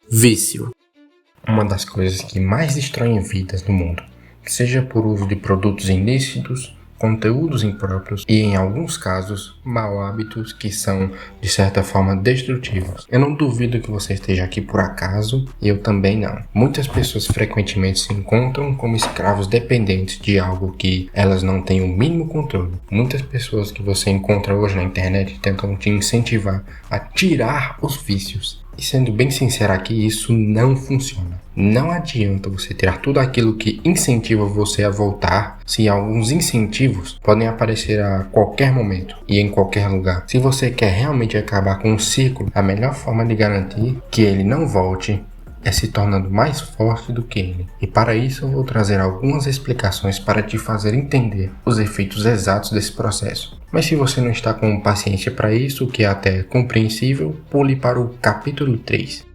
Vício. Uma das coisas que mais destroem vidas no mundo, seja por uso de produtos ilícitos, conteúdos impróprios e, em alguns casos, mau hábitos que são, de certa forma, destrutivos. Eu não duvido que você esteja aqui por acaso, e eu também não. Muitas pessoas frequentemente se encontram como escravos dependentes de algo que elas não têm o mínimo controle. Muitas pessoas que você encontra hoje na internet tentam te incentivar a tirar os vícios. E sendo bem sincero aqui, isso não funciona. Não adianta você tirar tudo aquilo que incentiva você a voltar, se alguns incentivos podem aparecer a qualquer momento e em qualquer lugar. Se você quer realmente acabar com um ciclo, a melhor forma de garantir que ele não volte é se tornando mais forte do que ele. E para isso eu vou trazer algumas explicações para te fazer entender os efeitos exatos desse processo. Mas se você não está com paciência para isso, o que é até compreensível, pule para o capítulo 3.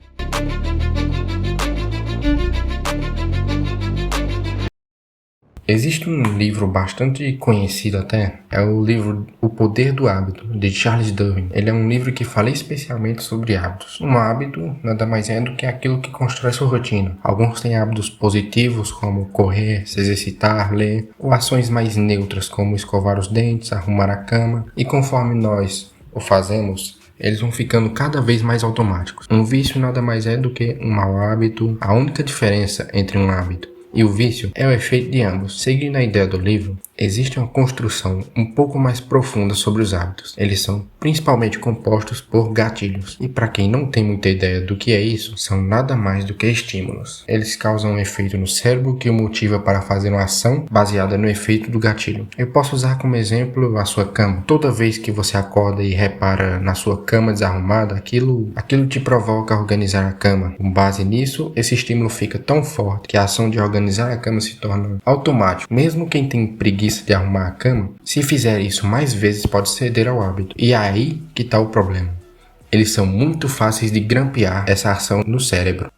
Existe um livro bastante conhecido até, é o livro O Poder do Hábito, de Charles Duhigg. Ele é um livro que fala especialmente sobre hábitos. Um hábito nada mais é do que aquilo que constrói sua rotina. Alguns têm hábitos positivos, como correr, se exercitar, ler, ou ações mais neutras, como escovar os dentes, arrumar a cama, e conforme nós o fazemos, eles vão ficando cada vez mais automáticos. Um vício nada mais é do que um mau hábito. A única diferença entre um hábito e o vício é o efeito de ambos. Seguindo a ideia do livro, existe uma construção um pouco mais profunda sobre os hábitos. Eles são principalmente compostos por gatilhos. E para quem não tem muita ideia do que é isso, são nada mais do que estímulos. Eles causam um efeito no cérebro que o motiva para fazer uma ação baseada no efeito do gatilho. Eu posso usar como exemplo a sua cama. Toda vez que você acorda e repara na sua cama desarrumada, aquilo te provoca a organizar a cama. Com base nisso, esse estímulo fica tão forte que a ação de organizar a cama se torna automática. Mesmo quem tem preguiça de arrumar a cama, se fizer isso mais vezes, pode ceder ao hábito. E é aí que está o problema. Eles são muito fáceis de grampear essa ação no cérebro.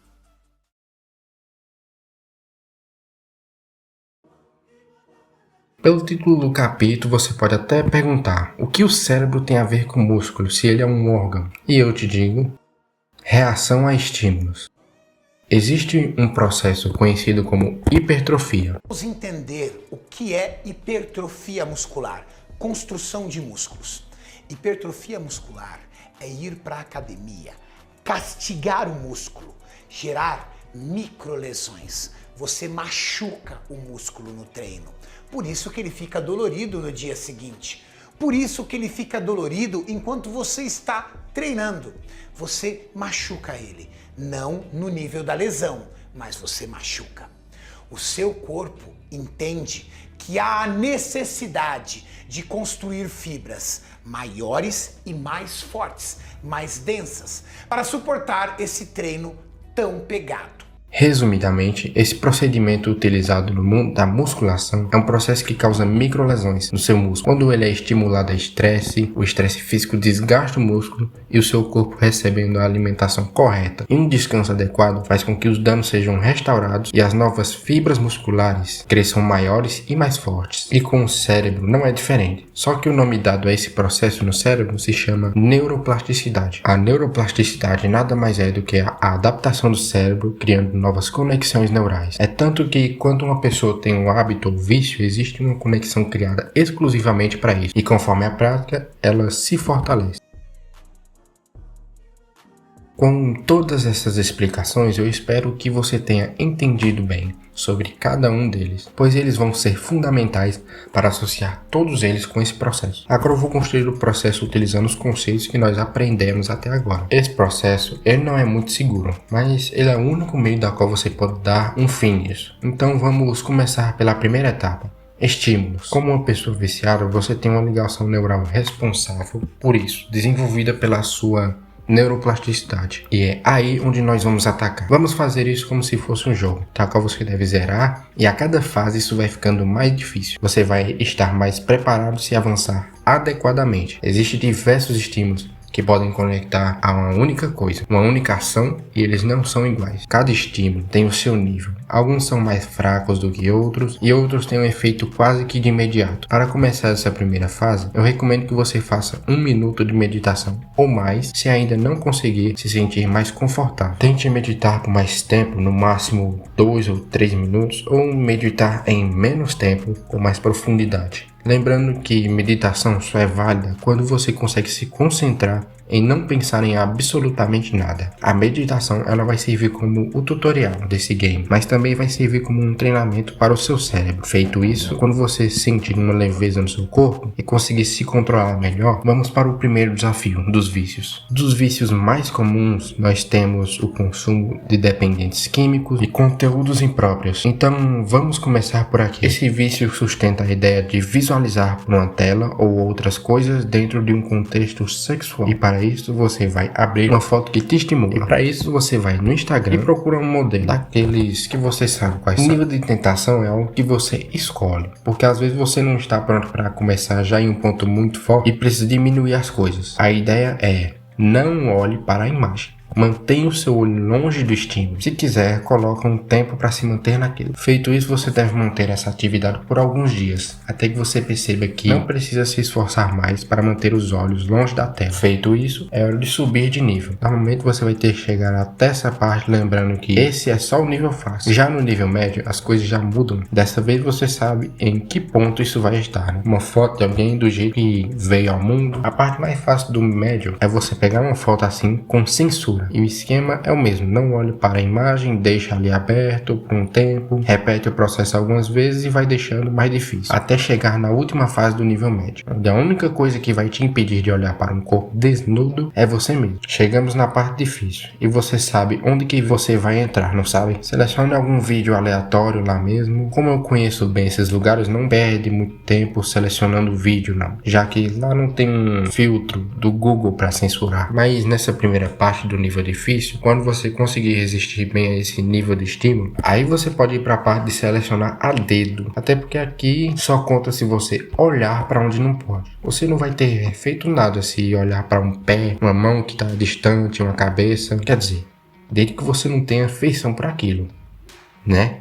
Pelo título do capítulo, você pode até perguntar: o que o cérebro tem a ver com o músculo, se ele é um órgão? E eu te digo: reação a estímulos. Existe um processo conhecido como hipertrofia. Vamos entender o que é hipertrofia muscular, construção de músculos. Hipertrofia muscular é ir para a academia, castigar o músculo, gerar microlesões. Você machuca o músculo no treino. Por isso que ele fica dolorido no dia seguinte. Por isso que ele fica dolorido enquanto você está treinando. Você machuca ele. Não no nível da lesão, mas você machuca. O seu corpo entende que há a necessidade de construir fibras maiores e mais fortes, mais densas, para suportar esse treino tão pegado. Resumidamente, esse procedimento utilizado no mundo da musculação é um processo que causa microlesões no seu músculo. Quando ele é estimulado a estresse, o estresse físico desgasta o músculo e o seu corpo, recebendo a alimentação correta e um descanso adequado, faz com que os danos sejam restaurados e as novas fibras musculares cresçam maiores e mais fortes. E com o cérebro não é diferente, só que o nome dado a esse processo no cérebro se chama neuroplasticidade. A neuroplasticidade nada mais é do que a adaptação do cérebro criando novas conexões neurais. É tanto que quando uma pessoa tem um hábito ou vício, existe uma conexão criada exclusivamente para isso. E conforme a prática, ela se fortalece. Com todas essas explicações, eu espero que você tenha entendido bem sobre cada um deles, pois eles vão ser fundamentais para associar todos eles com esse processo. Agora eu vou construir o processo utilizando os conceitos que nós aprendemos até agora. Esse processo, ele não é muito seguro, mas ele é o único meio da qual você pode dar um fim nisso. Então vamos começar pela primeira etapa. Estímulos. Como uma pessoa viciada, você tem uma ligação neural responsável por isso, desenvolvida pela sua neuroplasticidade. E é aí onde nós vamos atacar. Vamos fazer isso como se fosse um jogo, tal qual você deve zerar, e a cada fase isso vai ficando mais difícil. Você vai estar mais preparado se avançar adequadamente. Existem diversos estímulos que podem conectar a uma única coisa, uma única ação, e eles não são iguais. Cada estímulo tem o seu nível. Alguns são mais fracos do que outros e outros têm um efeito quase que de imediato. Para começar essa primeira fase, eu recomendo que você faça 1 minuto de meditação ou mais, se ainda não conseguir se sentir mais confortável. Tente meditar por mais tempo, no máximo 2 ou 3 minutos, ou meditar em menos tempo com mais profundidade. Lembrando que meditação só é válida quando você consegue se concentrar em não pensar em absolutamente nada. A meditação ela vai servir como o tutorial desse game, mas também vai servir como um treinamento para o seu cérebro. Feito isso, quando você sentir uma leveza no seu corpo e conseguir se controlar melhor, vamos para o primeiro desafio, dos vícios. Dos vícios mais comuns, nós temos o consumo de dependentes químicos e conteúdos impróprios. Então, vamos começar por aqui. Esse vício sustenta a ideia de visualizar por uma tela ou outras coisas dentro de um contexto sexual. E para isso, você vai abrir uma foto que te estimula. E para isso, você vai no Instagram e procura um modelo daqueles que você sabe quais são. O nível de tentação é algo que você escolhe, porque às vezes você não está pronto para começar já em um ponto muito forte e precisa diminuir as coisas. A ideia é: não olhe para a imagem. Mantenha o seu olho longe do estímulo. Se quiser, coloque um tempo para se manter naquilo. Feito isso, você deve manter essa atividade por alguns dias, até que você perceba que não precisa se esforçar mais para manter os olhos longe da tela. Feito isso, é hora de subir de nível. Normalmente você vai ter que chegar até essa parte, lembrando que esse é só o nível fácil. Já no nível médio, as coisas já mudam. Dessa vez você sabe em que ponto isso vai estar, né? Uma foto de alguém do jeito que veio ao mundo. A parte mais fácil do médio é você pegar uma foto assim com censura. E o esquema é o mesmo, não olhe para a imagem, deixa ali aberto por um tempo, repete o processo algumas vezes e vai deixando mais difícil, até chegar na última fase do nível médio, onde a única coisa que vai te impedir de olhar para um corpo desnudo é você mesmo. Chegamos na parte difícil, e você sabe onde que você vai entrar, não sabe? Selecione algum vídeo aleatório lá mesmo. Como eu conheço bem esses lugares, não perde muito tempo selecionando o vídeo não, já que lá não tem um filtro do Google para censurar. Mas nessa primeira parte do nível difícil, quando você conseguir resistir bem a esse nível de estímulo, aí você pode ir para a parte de selecionar a dedo, até porque aqui só conta se você olhar para onde não pode. Você não vai ter feito nada se olhar para um pé, uma mão que está distante, uma cabeça, quer dizer, desde que você não tenha afeição por aquilo, né?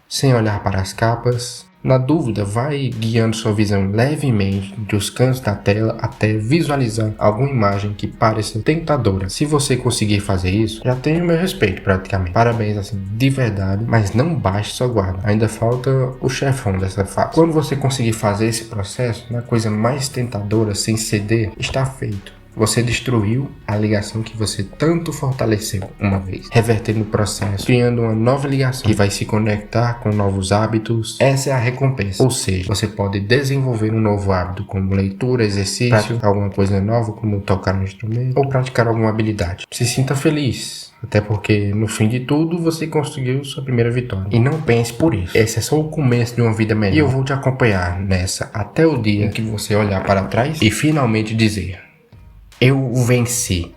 Sem olhar para as capas. Na dúvida, vai guiando sua visão levemente dos cantos da tela até visualizar alguma imagem que pareça tentadora. Se você conseguir fazer isso, já tem o meu respeito praticamente. Parabéns assim, de verdade, mas não baixe sua guarda. Ainda falta o chefão dessa fase. Quando você conseguir fazer esse processo, na coisa mais tentadora, sem ceder, está feito. Você destruiu a ligação que você tanto fortaleceu uma vez, revertendo o processo, criando uma nova ligação que vai se conectar com novos hábitos. Essa é a recompensa. Ou seja, você pode desenvolver um novo hábito, como leitura, exercício, praticar alguma coisa nova, como tocar um instrumento, ou praticar alguma habilidade. Se sinta feliz. Até porque, no fim de tudo, você conseguiu sua primeira vitória. E não pense por isso. Esse é só o começo de uma vida melhor. E eu vou te acompanhar nessa até o dia em que você olhar para trás e finalmente dizer: eu venci.